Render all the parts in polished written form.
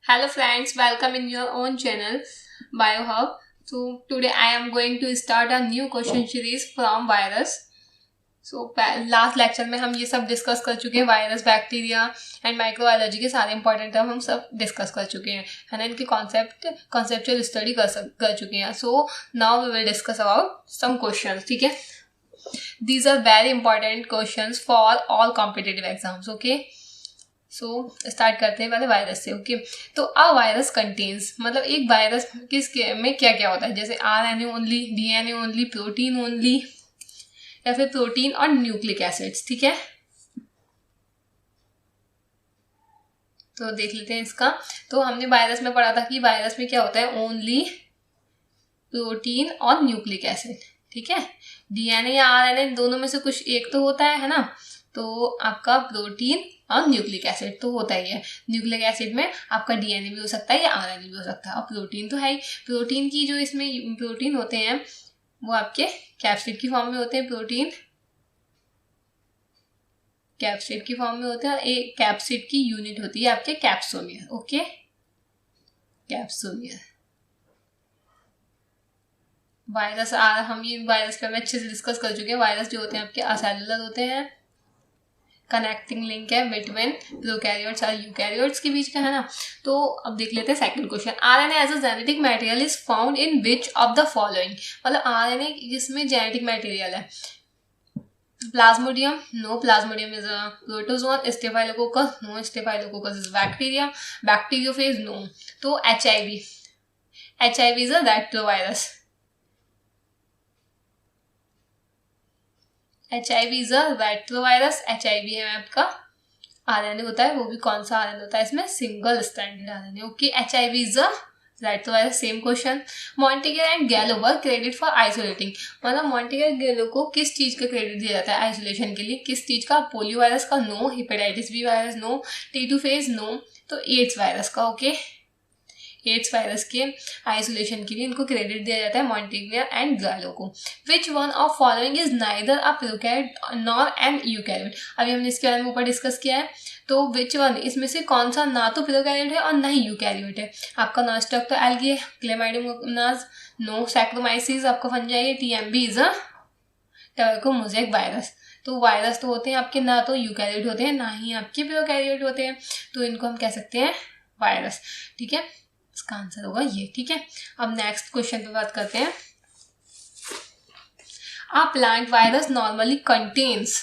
Hello friends, welcome in your own channel BioHub. So today I am going to start a new question series from virus. Last lecture में हम ये सब discuss कर चुके हैं, virus, bacteria and microbiology के सारे important term हम सब डिस्कस कर चुके हैं, है ना। इनके कॉन्सेप्चुअल स्टडी कर चुके हैं. So now we will discuss about some questions. ठीक है, these are very important questions for all competitive exams. Okay, so start करते हैं पहले वायरस से. ओके, तो अ वायरस कंटेन्स, मतलब एक वायरस में क्या क्या होता है, जैसे RNA only, DNA only, protein only, या फिर प्रोटीन और न्यूक्लिक एसिड्स. ठीक है, तो देख लेते हैं इसका. तो हमने वायरस में पढ़ा था कि वायरस में क्या होता है, ओनली प्रोटीन और न्यूक्लिक एसिड. ठीक है, DNA या RNA दोनों में से कुछ एक तो होता है ना. तो आपका प्रोटीन और न्यूक्लिक एसिड तो होता ही है. न्यूक्लिक एसिड में आपका DNA भी हो सकता है या RNA भी हो सकता है, और प्रोटीन तो है ही. प्रोटीन की जो इसमें प्रोटीन होते हैं वो आपके कैप्सिड की फॉर्म में होते हैं. प्रोटीन कैप्सिड की फॉर्म में होते हैं, और एक कैप्सिड की यूनिट होती है आपके कैप्सोमियर. Okay, capsomere. वायरस हम ये वायरस के बारे में अच्छे से डिस्कस कर चुके हैं. वायरस जो होते हैं आपके असेलुलर होते हैं, कनेक्टिंग लिंक है बिटवीन प्रोकैरियोट्स और यूकैरियोट्स के बीच का, है ना. तो अब देख लेते हैं second question. RNA as a genetic material is found in which of the following, मतलब RNA जिसमें जेनेटिक मटेरियल है. Plasmodium, no, plasmodium is a protozoan. Staphylococcus, no, staphylococcus is bacteria. Bacteriophage, no. तो HIV is a retrovirus. HIV is a retrovirus. HIV है आपका RNA होता है, वो भी कौन सा RNA होता है इसमें, single stranded RNA. Okay, HIV is a retrovirus. Same question. Montagnier and Gallo were credit for isolating, मतलब मॉन्टेगर गैलो को किस चीज का क्रेडिट दिया जाता है आइसोलेशन के लिए, किस चीज का, पोलियो वायरस का, no. Hepatitis B virus, no. T2 no. तो एड्स वायरस का. ओके, एड्स वायरस के आइसोलेशन के लिए इनको क्रेडिट दिया जाता है मॉन्टेगियर एंड गैलो को. Which one of following is neither a prokaryote nor an eukaryote. अभी हमने इसके बारे में ऊपर डिस्कस किया है. तो विच वन, इसमें से कौन सा ना तो प्रोकैरियोट है और ना ही यूकैरियोट है. आपका नॉस्टॉक तो एल्गी है. Chlamydomonas, no. सैक्रोमाइसिस आपका फंजाई है. TMB is a tobacco mosaic virus. तो वायरस तो होते हैं आपके ना तो यूकैरियोट होते हैं ना ही आपके प्रोकैरियोट होते हैं, तो इनको हम कह सकते हैं वायरस. ठीक है, इसका आंसर होगा ये. ठीक है, अब नेक्स्ट क्वेश्चन पे बात करते हैं. आ प्लांट वायरस नॉर्मली कंटेन्स,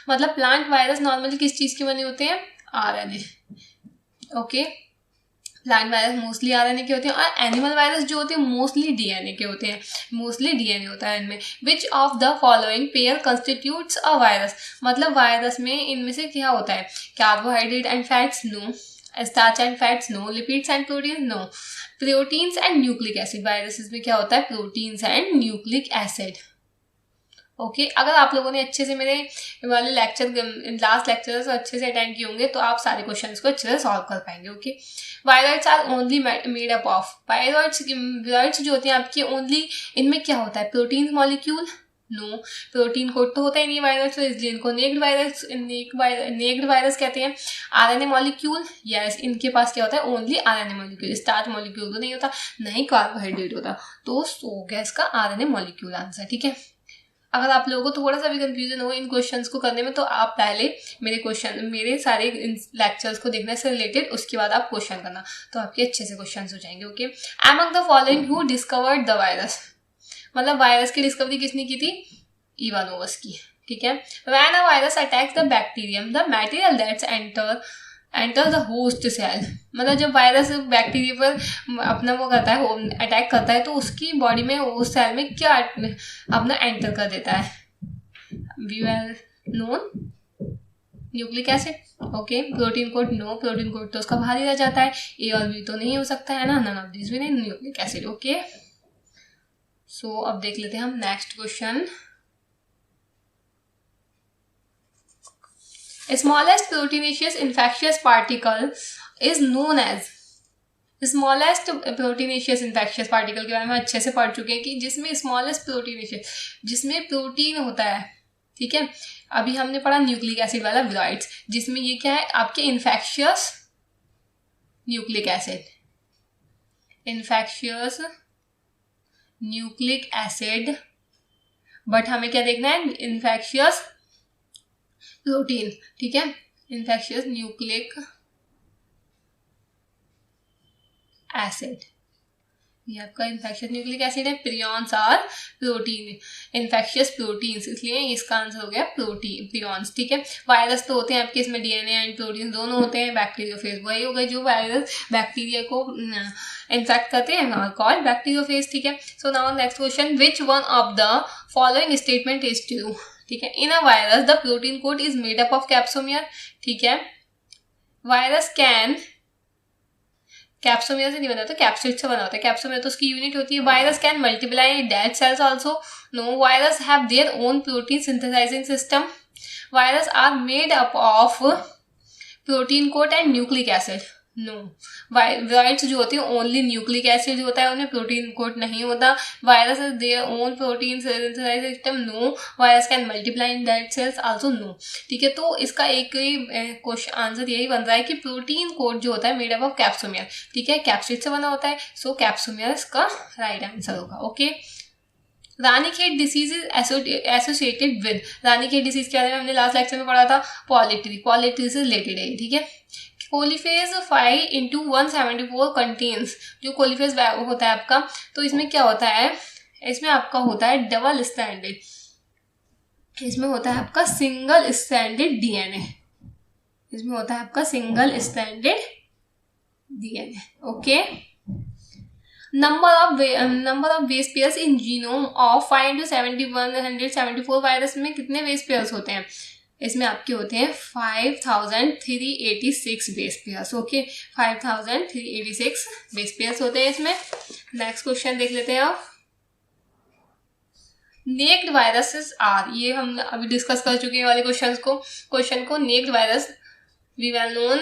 मतलब प्लांट वायरस नॉर्मली किस चीज के बने होते हैं, RNA. Okay, plant virus mostly RNA के होते हैं, और एनिमल वायरस जो होते हैं मोस्टली DNA के होते हैं. मोस्टली DNA होता है इनमें. Which of the following pair constitutes a virus, मतलब वायरस में इनमें से क्या होता है, carbohydrate and fats, no. Starch and fats, no. Lipids and protein, no. Proteins and nucleic acid, viruses में क्या होता है, proteins and nucleic acid. Okay, अगर आप लोगों ने अच्छे से मेरे वाले लेक्चर, लास्ट लेक्चर्स अच्छे से अटेंड किए होंगे तो आप सारे क्वेश्चंस को अच्छे से सॉल्व कर पाएंगे. Okay, viroids are only made up of, viroids जो होते हैं आपके ओनली, इनमें क्या होता है, protein molecule, no. Protein code तो होता ही नहीं वायरस, तो इसलिए इनको नेक्ड वायरस कहते हैं. RNA मॉलिक्यूल, यस, इनके पास क्या होता है, only RNA molecule. Starch molecule तो नहीं होता, नहीं कार्बोहाइड्रेट होता. तो हो गया इसका RNA मॉलिक्यूल आंसर. ठीक है, अगर आप लोगों को थोड़ा सा भी कंफ्यूजन हो इन क्वेश्चंस को करने में, तो आप पहले मेरे सारे लेक्चर्स को देखने से रिलेटेड, उसके बाद आप क्वेश्चन करना, तो आपके अच्छे से क्वेश्चंस हो जाएंगे. Okay, among the following who discovered the virus, मतलब वायरस की डिस्कवरी किसने की थी, इवानोवस की. ठीक है, when a virus attacks the bacterium the material that's enter the host cell, मतलब जब वायरस बैक्टीरिया पर अपना वो करता है, अटैक करता है, तो उसकी बॉडी में, उस सेल में क्या अपना एंटर कर देता है, we well known, nucleic acid. Okay, protein code, no. Protein code तो उसका बाहर ही रह जाता है. A और B तो नहीं हो सकता है ना, नन ऑफ दिस भी नहीं, न्यूक्लिक एसिड. ओके, सो अब देख लेते हैं हम next question. Smallest proteinaceous infectious particle is known as, smallest proteinaceous infectious particle के बारे में अच्छे से पढ़ चुके हैं कि जिसमें स्मॉलेस्ट प्रोटीनेशियस, जिसमें प्रोटीन होता है. ठीक है, अभी हमने पढ़ा न्यूक्लिक एसिड वाला विराइड्स, जिसमें ये क्या है आपके infectious nucleic acid, infectious nucleic acid, but हमें क्या देखना है, इन्फेक्शियस प्रोटीन, ठीक है, इन्फेक्शियस न्यूक्लिक एसिड, ये आपका इन्फेक्शियस न्यूक्लिक एसिड है। Prions are protein, infectious proteins, इसलिए इसका आंसर हो गया प्रोटीन, प्रियॉन्स, ठीक है। वायरस तो होते हैं आपके, इसमें डीएनए एंड प्रोटीन दोनों होते हैं। बैक्टीरियोफेज वही हो गए जो वायरस बैक्टीरिया को इन्फेक्ट करते हैं, कॉल्ड बैक्टीरियोफेज, ठीक है। So now next question, which one of the following statement is true, ठीक है। In a virus the protein code is made up of capsomere, ठीक है। वायरस कैन, कैप्सोमियर से नहीं बना होता, कैप्सिड से बना होता है। कैप्सोमियर तो उसकी यूनिट होती है। Virus can multiply dead cells also, no. Virus have their own protein synthesising system. Virus are made up of protein coat and nucleic acid, no. Virus जो होती है ओनली न्यूक्लिक एसिड होता है, उनमें प्रोटीन कोट नहीं होता। Virus is their own protein synthesising system, no. Virus can multiply in dead cells also, no, ठीक है। तो इसका एक ही क्वेश्चन आंसर यही बन रहा है कि प्रोटीन कोट जो होता है मेड अप ऑफ कैप्सोमियर, ठीक है, कैप्सिड से बना होता है, सो कैप्सोमियर इसका राइट आंसर होगा, okay. Ranikhet disease is associated with, Ranikhet disease के बारे में हमने लास्ट लेक्चर में पढ़ा था, पॉलिट्री, पॉलिट्री से रिलेटेड है, ठीक है। कोलीफेज 5/174 कंटेन्स, जो कोलीफेज होता है आपका, तो इसमें क्या होता है, इसमें आपका होता है डबल स्टैंडर्ड, इसमें होता है आपका सिंगल स्टैंडर्ड डीएनए, इसमें होता है आपका single standard DNA, okay. Number of base pairs in genome of 5/174 virus में कितने बेस पेयर्स होते हैं, इसमें आपके होते हैं 5386 base pairs, okay, 5386 base pairs होते हैं इसमें। नेक्स्ट क्वेश्चन देख लेते हैं आप। नेक्ड वायरसेस आर, ये हम अभी डिस्कस कर चुके हैं वाले क्वेश्चन को। Naked virus we well known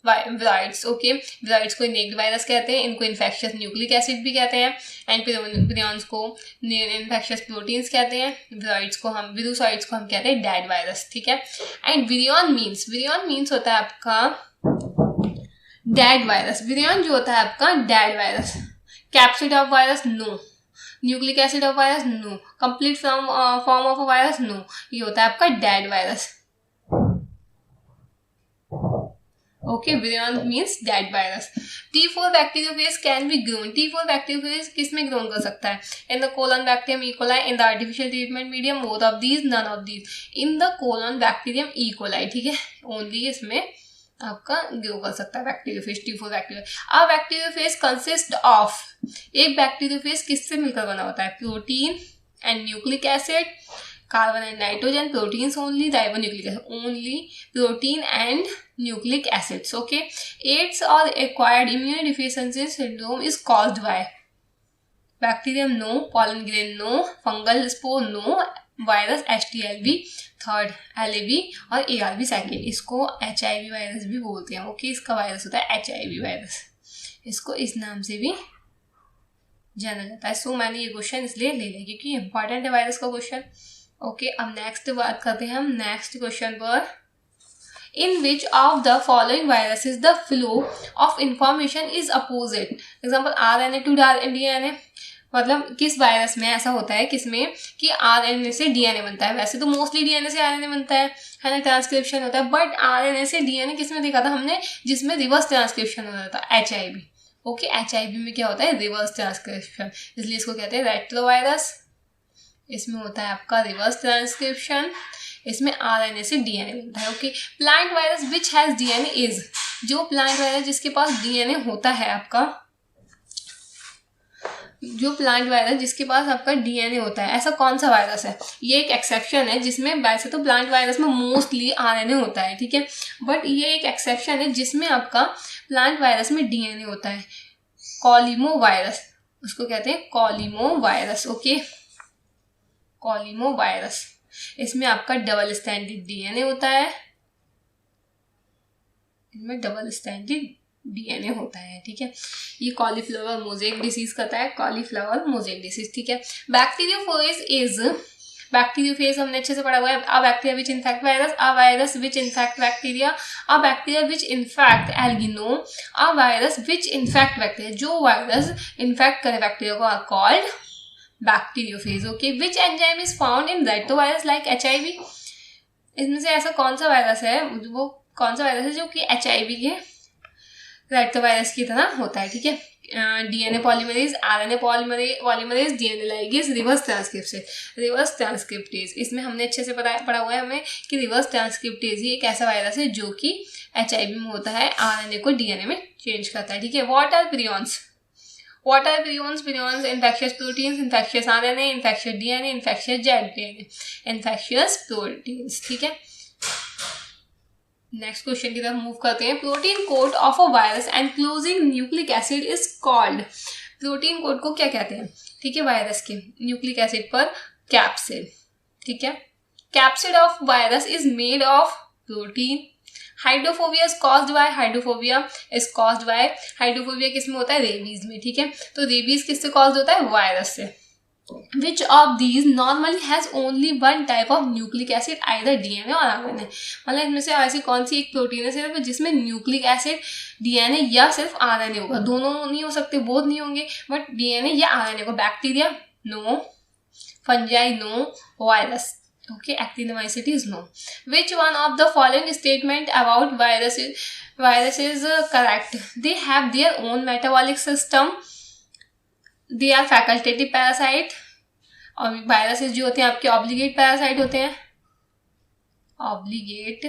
viroids, okay, viroids को नेक्ड वायरस कहते हैं, इनको इन्फेक्शियस न्यूक्लिक एसिड भी कहते हैं, एंड प्रियॉन्स को इन्फेक्शियस प्रोटीन्स कहते हैं, विराइड्स को हम, विरुसाइड्स को हम कहते हैं डेड वायरस, ठीक है। एंड विरियन मीन्स होता है आपका डेड वायरस, विरियन जो होता है आपका dead virus. Capsid of virus, no. Nucleic acid of virus, no. Complete form of a virus, no. ये होता है आपका dead virus, okay. Virion means dead virus. T4 bacteriophage can be grown, T4 bacteriophage किस में grown कर सकता है, in the colon bacterium E coli, in the artificial treatment medium, both of these, none of these, in the colon bacterium E coli, ठीक है, only इसमें आपका grow कर सकता है bacteriophage, T4 bacteria. A bacteriophage consist of, एक bacteriophage किससे मिलकर बना होता है, protein and nucleic acid, carbon and nitrogen, proteins only, ribonucleic acid only, protein and nucleic acids, okay. AIDS और acquired immune deficiency syndrome is caused by bacterium, no. Pollen grain, no. Fungal spore, no. Virus HTLV third, LAV और ARV second, इसको HIV virus भी बोलते हैं, okay. इसका virus होता है HIV virus, इसको इस नाम से भी जाना जाता है। सो मैंने ये क्वेश्चन इसलिए ले लिया क्योंकि इंपॉर्टेंट है वायरस का क्वेश्चन, ओके। अब नेक्स्ट बात करते हैं हम नेक्स्ट क्वेश्चन पर। In which of the following viruses the flow of information is opposite, example RNA to DNA, मतलब किस वायरस में ऐसा होता है, किसमें कि RNA से DNA बनता है, वैसे तो मोस्टली DNA से RNA बनता है ना, ट्रांसक्रिप्शन होता है, बट RNA से DNA किसमें देखा था हमने, जिसमें रिवर्स ट्रांसक्रिप्शन हो रहा था, HIV, ओके। HIV में क्या होता है, रिवर्स ट्रांसक्रिप्शन, इसलिए इसको कहते हैं रेट्रोवायरस, इसमें होता है आपका रिवर्स ट्रांसक्रिप्शन, इसमें RNA से DNA बनता है, okay. Plant virus which has DNA is, जो प्लांट वायरस जिसके पास DNA होता है आपका, जो प्लांट वायरस जिसके पास आपका DNA होता है, ऐसा कौन सा वायरस है, ये एक एक्सेप्शन है, जिसमें वैसे तो प्लांट वायरस में मोस्टली RNA होता है, ठीक है, बट ये एक एक्सेप्शन है जिसमें आपका प्लांट वायरस में DNA होता है, कॉलिमो वायरस, उसको कहते हैं कॉलिमो वायरस, ओके, कॉलिमो वायरस। इसमें आपका डबल स्टैंडर्ड DNA होता है, इसमें डबल स्टैंडर्ड DNA होता है, ठीक है। ये कॉलीफ्लावर मोज़ेक डिसीज करता है, कॉलीफ्लावर मोज़ेक डिसीज, ठीक है। बैक्टीरियोफेज इज बैक्टीरियोफेज हमने अच्छे से पढ़ा हुआ है. A bacteria which infect virus, a virus which infect bacteria, a bacteria which infect algae no, a virus which infect bacteria. जो वायरस इन्फेक्ट करे बैक्टीरिया को are called bacteriophage. Okay. Which enzyme is found in retrovirus like HIV. इसमें से ऐसा कौन सा virus है, वो कौन सा वायरस है जो कि HIV के रेट्रोवायरस की तरह होता है. ठीक है. DNA polymerase, RNA polymerase, DNA ligase, reverse transcriptase. इसमें हमने अच्छे से पढ़ा हुआ है हमें कि रिवर्स ट्रांसक्रिप्टेज ही एक ऐसा वायरस है जो कि HIV में होता है, RNA को DNA में चेंज करता है. ठीक है. What are prions. Prions, infectious proteins, infectious RNA, infectious DNA, infectious ZDNA, infectious proteins. ठीक है. नेक्स्ट क्वेश्चन की तरफ मूव करते हैं. Protein code of a virus enclosing nucleic acid is called. Protein code को क्या कहते हैं. ठीक है. वायरस के न्यूक्लिक एसिड पर कैप्सिड. ठीक है. Capsid of virus is made of protein. Hydrophobia is caused bye, hydrophobia किस में होता है, रेबीज में. ठीक है. तो रेबीज किससे कॉज होता है, वायरस से. Which of these normally has only one type of nucleic acid, either DNA और RNA. मतलब इसमें से ऐसी कौन सी एक प्रोटीन है सिर्फ जिसमें न्यूक्लिक एसिड DNA या सिर्फ RNA होगा. दोनों नहीं हो सकते, बोथ नहीं होंगे, बट DNA या RNA को. Bacteria no, fungi no, virus. Okay, actinomycetes no. Which one of the following statement about virus is correct? They have their own metabolic system. They are facultative parasite. और viruses जो होते हैं आपके obligate parasite होते हैं. obligate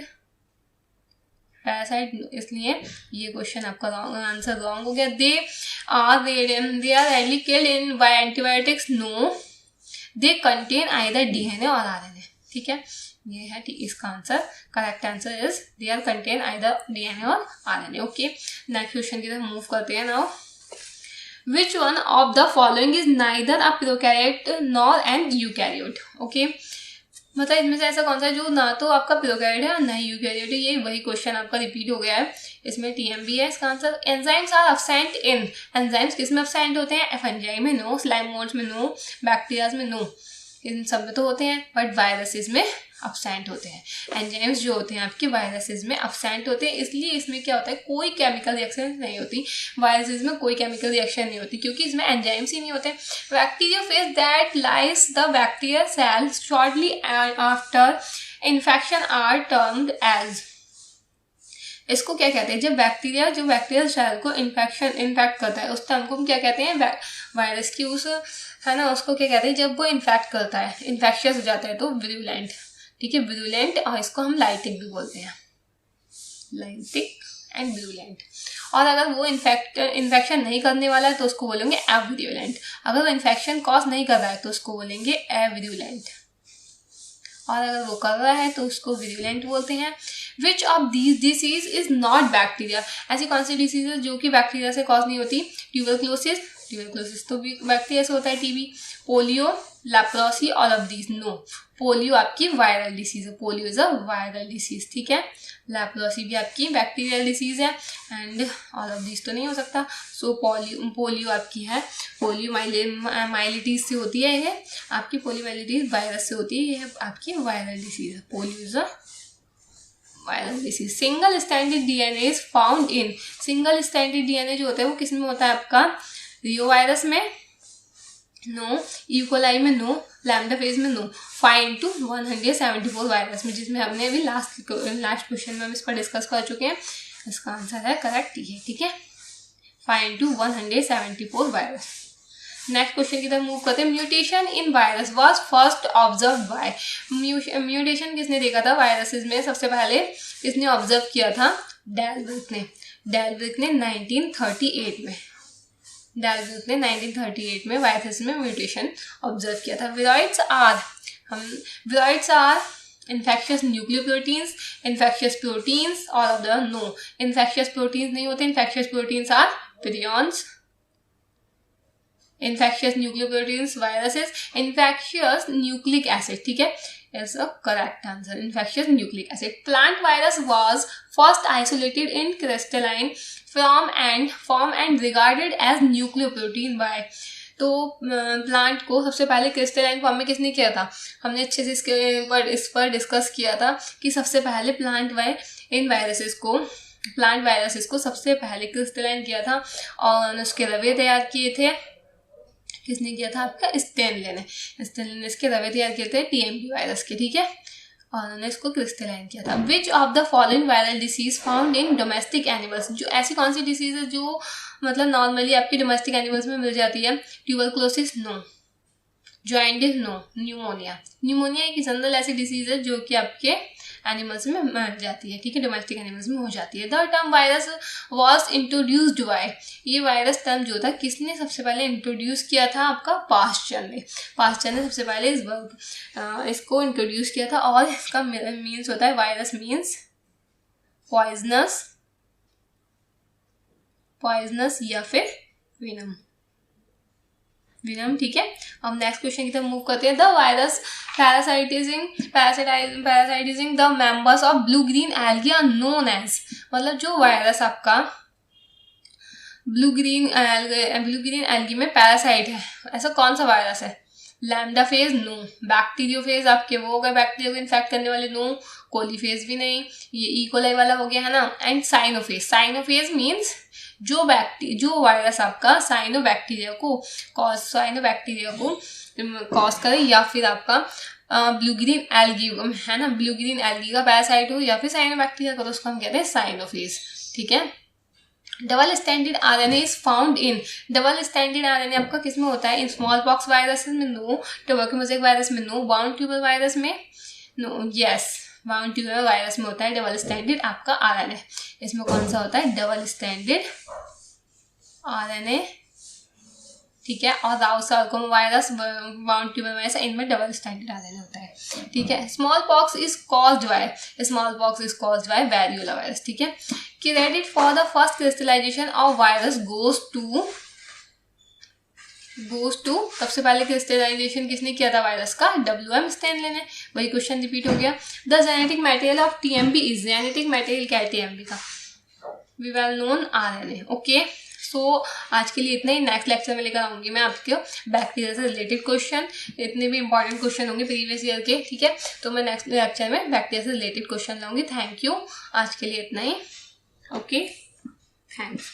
parasite, इसलिए ये question आपका आंसर रॉन्ग हो गया. They are rarely killed in by antibiotics. No. They contain either DNA और RNA. ठीक है. ये है इसका answer. Correct answer is they are contain either DNA और RNA. ओके. नेक्स्ट क्वेश्चन की तरफ मूव करते हैं now. Which one of the following is neither a prokaryote nor an eukaryote. Okay. मतलब इसमें से ऐसा कौन सा है जो ना तो आपका प्रोकैरियोट है और ना ही यूकैरियोट है. ये वही क्वेश्चन आपका रिपीट हो गया है. इसमें TMB है इसका answer. Enzymes are absent in. Enzymes किस में अब्सेंट होते हैं, फंजाई में नो, स्लाइम मोड्स में नो, बैक्टीरियाज में नो, इन सब में तो होते हैं, बट वायरसेस में अब्सेंट होते हैं. एंजाइम्स जो होते हैं आपके वायरसेस में अब्सेंट होते हैं, इसलिए इसमें क्या होता है, कोई केमिकल रिएक्शन नहीं होती. वायरसेस में कोई केमिकल रिएक्शन नहीं होती क्योंकि इसमें एंजाइम्स ही नहीं होते. Bacteriophage that lyse the bacterial cells shortly after infection are termed as. इसको क्या कहते हैं, जब बैक्टीरियल सेल को इन्फेक्ट करता है उस टाइम को हम क्या कहते हैं, वायरस की उस है ना, उसको क्या कहते हैं जब वो इन्फेक्ट करता है, इन्फेक्शियस हो जाता है तो विरुलेंट. ठीक है. विरुलेंट, और इसको हम लाइटिक भी बोलते हैं, लाइटिक एंड विरुलेंट. और अगर वो इन्फेक्शन नहीं करने वाला है तो उसको बोलेंगे एविरुलेंट. अगर वो इन्फेक्शन कॉज नहीं कर रहा है तो उसको बोलेंगे एविरुलेंट, और अगर वो कर रहा है तो उसको विरुलेंट बोलते हैं. Which of these disease is not bacteria. ऐसी कौन सी डिसीज है जो कि बैक्टीरिया से कॉज नहीं होती. ट्यूबरक्लोसिस तो भी बैक्टीरिया से होता है. TB, polio, leprosy, all of these no. Polio आपकी वायरल डिसीज है, polio is a viral disease. ठीक है. लेप्रोसी भी आपकी बैक्टीरियल डिसीज है, एंड ऑल ऑफ दीज तो नहीं हो सकता. सो पोलियो आपकी है, पोलियो माइलिटीज से होती है, ये आपकी पोलियोमाइलिटीज वायरस से होती है, ये आपकी वायरल डिसीज है. Polio is a viral disease. Single standard DNA is found in. Single standard DNA जो होता है वो किस में होता है आपका, रियो वायरस में नो, ईकोलाई में नो, लैम्डा फेज में नो, 5 to 174 वायरस में, जिसमें हमने अभी लास्ट क्वेश्चन में हम इस पर डिस्कस कर चुके हैं. इसका आंसर है करेक्ट ये. ठीक है. 5 to 174 वायरस. नेक्स्ट क्वेश्चन की तरफ मूव करते हैं. Mutation in virus was first observe by. Mutation किसने देखा था वायरसेस में, सबसे पहले किसने ऑब्जर्व किया था, डेलब्रुक ने. डेलब्रुक ने 1938 में, डेलब्रुक ने 1938 में वायरसेस में म्यूटेशन ऑब्जर्व किया था. Viroids are infectious nucleoproteins, infectious proteins, all of them no. infectious proteins नहीं होते. infectious proteins are prions. infectious nucleoproteins viruses. infectious nucleic acid. ठीक है. is a correct answer. infectious nucleic acid. Plant virus was first isolated in crystalline form and regarded as nucleoprotein by. तो plant को सबसे पहले crystalline form में किसने किया था? हमने अच्छे से इस पर डिस्कस किया था कि सबसे पहले प्लांट वायरसेस को सबसे पहले क्रिस्टलाइन किया था और उसके रवे तैयार किए थे। किसने किया था? आपका स्टेनले ने इसके रवे तैयार किए थे TMP वायरस के, ठीक है, और उन्होंने इसको क्रिस्टलाइन किया था। विच of the following viral disease found in domestic animals, जो ऐसी कौन सी डिसीज है जो मतलब नॉर्मली आपकी डोमेस्टिक एनिमल्स में मिल जाती है? Tuberculosis no, jaundice no, pneumonia एक जनरल ऐसी डिसीज है जो कि आपके एनिमल्स में मिल जाती है, ठीक है, डोमेस्टिक एनिमल्स में हो जाती है। The term virus was introduced by, ये वायरस टर्म जो था किसने सबसे पहले इंट्रोड्यूस किया था? आपका पास्चर ने सबसे पहले इसको इंट्रोड्यूस किया था। और इसका मीन्स होता है, वायरस मीन्स पॉइजनस या फिर विनम, ठीक है। हम नेक्स्ट क्वेश्चन की तरफ मूव करते हैं। The virus parasitizing the members of blue green algae are known as, मतलब जो वायरस आपका ब्लू ग्रीन एल्गी में पैरासाइट है, ऐसा कौन सा वायरस है? लैम्डा फेज नो, बैक्टीरियोफेज आपके वो हो गए बैक्टीरिया को इन्फेक्ट करने वाले, नो, कोलीफेज भी नहीं, ये इकोलाई वाला हो गया है ना, एंड साइनोफेज मीन्स जो वायरस आपका साइनोबैक्टीरिया को कॉज करे या फिर आपका ब्लू ग्रीन एल्गी है ना, ब्लू ग्रीन एल्गी का पैरासाइट हो या फिर साइनोबैक्टीरिया का, तो उसको हम कहते हैं साइनोफेज, ठीक है। Double stranded RNA is found in, double stranded RNA आपका किस में होता है? इन स्मॉल पॉक्स वायरस में नो, ट्यूबरकुलोसिस वायरस में नो, बाउंड ट्यूबर वायरस में no, yes, wound tumour virus में होता है डबल स्टैंडर्ड आपका RNA। इसमें कौन सा होता है? डबल स्टैंडर्ड RNA, ठीक है। और Rous sarcoma virus, wound tumour virus, इनमें डबल स्टैंडर्ड RNA होता है, ठीक है। Smallpox is caused by variola virus, ठीक है। Credit for the first crystallisation of virus goes to सबसे पहले क्रिस्टलाइजेशन किसने किया था वायरस का? WM स्टेनले ने। वही क्वेश्चन रिपीट हो गया। The genetic material of TMP is, genetic material क्या है TMP का? We well known RNA, okay. So आज के लिए इतना ही। नेक्स्ट लेक्चर में लेकर आऊंगी मैं आपके बैक्टीरिया से रिलेटेड क्वेश्चन, इतने भी इंपॉर्टेंट क्वेश्चन होंगे प्रीवियस ईयर के, ठीक है। तो मैं नेक्स्ट लेक्चर में बैक्टीरिया से रिलेटेड क्वेश्चन लाऊंगी। थैंक यू, आज के लिए इतना ही, ओके, थैंक्स।